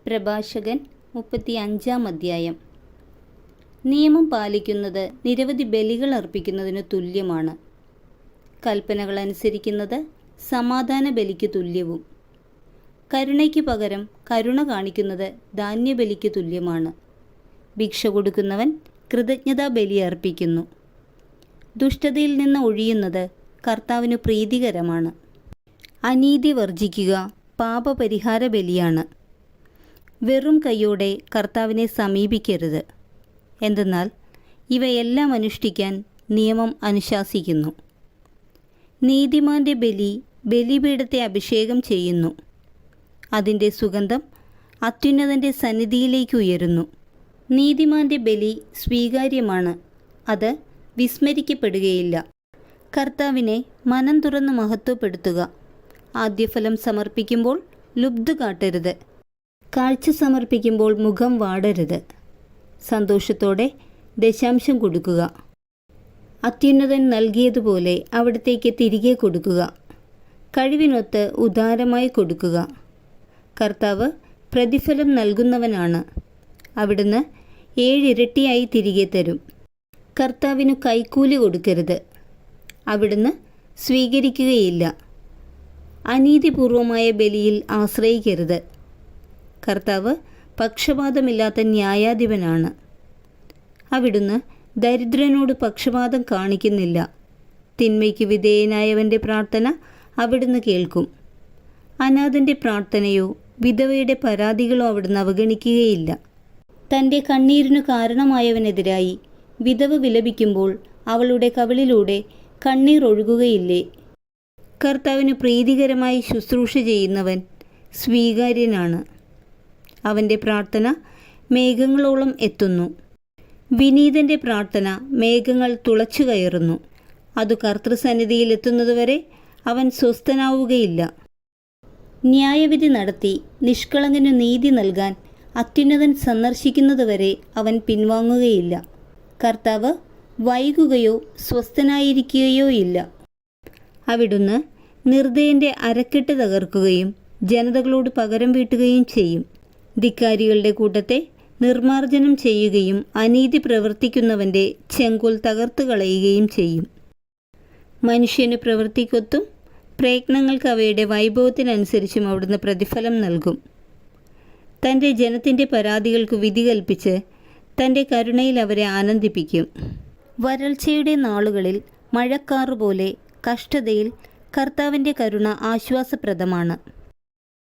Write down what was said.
പ്രഭാഷകൻ 35-ാം അധ്യായം. നിയമം പാലിക്കുന്നത് നിരവധി ബലികൾ അർപ്പിക്കുന്നതിനു തുല്യമാണ്. കൽപ്പനകൾ അനുസരിക്കുന്നത് സമാധാന ബലിക്ക് തുല്യവും. കരുണയ്ക്ക് പകരം കരുണ കാണിക്കുന്നത് ധാന്യബലിക്ക് തുല്യമാണ്. ഭിക്ഷ കൊടുക്കുന്നവൻ കൃതജ്ഞതാ ബലി അർപ്പിക്കുന്നു. ദുഷ്ടതയിൽ നിന്ന് ഒഴിയുന്നത് കർത്താവിന് പ്രീതികരമാണ്. അനീതി വർജിക്കുക പാപപരിഹാര ബലിയാണ്. വെറും കൈയോടെ കർത്താവിനെ സമീപിക്കരുത്. എന്തെന്നാൽ ഇവയെല്ലാം അനുഷ്ഠിക്കാൻ നിയമം അനുശാസിക്കുന്നു. നീതിമാന്റെ ബലി ബലിപീഠത്തെ അഭിഷേകം ചെയ്യുന്നു. അതിൻ്റെ സുഗന്ധം അത്യുന്നതൻ്റെ സന്നിധിയിലേക്ക് ഉയരുന്നു. നീതിമാന്റെ ബലി സ്വീകാര്യമാണ്, അത് വിസ്മരിക്കപ്പെടുകയില്ല. കർത്താവിനെ മനം തുറന്ന് മഹത്വപ്പെടുത്തുക. ആദ്യഫലം സമർപ്പിക്കുമ്പോൾ ലുബ്ധ കാട്ടരുത്. കാഴ്ച സമർപ്പിക്കുമ്പോൾ മുഖം വാടരുത്. സന്തോഷത്തോടെ ദശാംശം കൊടുക്കുക. അത്യുന്നതൻ നൽകിയതുപോലെ അവിടത്തേക്ക് തിരികെ കൊടുക്കുക. കഴിവിനൊത്ത് ഉദാരമായി കൊടുക്കുക. കർത്താവ് പ്രതിഫലം നൽകുന്നവനാണ്. അവിടുന്ന് 7 ഇരട്ടിയായി തിരികെ തരും. കർത്താവിനു കൈക്കൂലി കൊടുക്കരുത്, അവിടുന്ന് സ്വീകരിക്കുകയില്ല. അനീതിപൂർവമായ ബലിയിൽ ആശ്രയിക്കരുത്. കർത്താവ് പക്ഷപാതമില്ലാത്ത ന്യായാധിപനാണ്. അവിടുന്ന് ദരിദ്രനോട് പക്ഷപാതം കാണിക്കുന്നില്ല. തിന്മയ്ക്ക് വിധേയനായവൻ്റെ പ്രാർത്ഥന അവിടുന്ന് കേൾക്കും. അനാഥൻ്റെ പ്രാർത്ഥനയോ വിധവയുടെ പരാതികളോ അവിടുന്ന് അവഗണിക്കുകയില്ല. തൻ്റെ കണ്ണീരിനു കാരണമായവനെതിരായി വിധവ വിലപിക്കുമ്പോൾ അവളുടെ കവിളിലൂടെ കണ്ണീർ ഒഴുകുകയില്ലേ? കർത്താവിന് പ്രീതികരമായി ശുശ്രൂഷ ചെയ്യുന്നവൻ സ്വീകാര്യനാണ്. അവൻ്റെ പ്രാർത്ഥന മേഘങ്ങളോളം എത്തുന്നു. വിനീതൻ്റെ പ്രാർത്ഥന മേഘങ്ങൾ തുളച്ചു കയറുന്നു. അത് കർത്തൃസന്നിധിയിൽ എത്തുന്നതുവരെ അവൻ സ്വസ്ഥനാവുകയില്ല. ന്യായവിധി നടത്തി നിഷ്കളങ്കനു നീതി നൽകാൻ അത്യുന്നതൻ സന്ദർശിക്കുന്നതുവരെ അവൻ പിൻവാങ്ങുകയില്ല. കർത്താവ് വൈകുകയോ സ്വസ്ഥനായിരിക്കുകയോ ഇല്ല. അവിടുന്ന് നിർദ്ദയൻ്റെ അരക്കെട്ട് തകർക്കുകയും ജനതകളോട് പകരം വീട്ടുകയും ചെയ്യും. ധിക്കാരികളുടെ കൂട്ടത്തെ നിർമ്മാർജ്ജനം ചെയ്യുകയും അനീതി പ്രവർത്തിക്കുന്നവൻ്റെ ചെങ്കോൽ തകർത്ത് കളയുകയും ചെയ്യും. മനുഷ്യന് പ്രവൃത്തിക്കൊത്തും പ്രയത്നങ്ങൾക്ക് അവയുടെ വൈഭവത്തിനനുസരിച്ചും അവിടുന്ന് പ്രതിഫലം നൽകും. തൻ്റെ ജനത്തിൻ്റെ പരാതികൾക്ക് വിധി കൽപ്പിച്ച് തൻ്റെ കരുണയിൽ അവരെ ആനന്ദിപ്പിക്കും. വരൾച്ചയുടെ നാളുകളിൽ മഴക്കാറുപോലെ കഷ്ടതയിൽ കർത്താവിൻ്റെ കരുണ ആശ്വാസപ്രദമാണ്.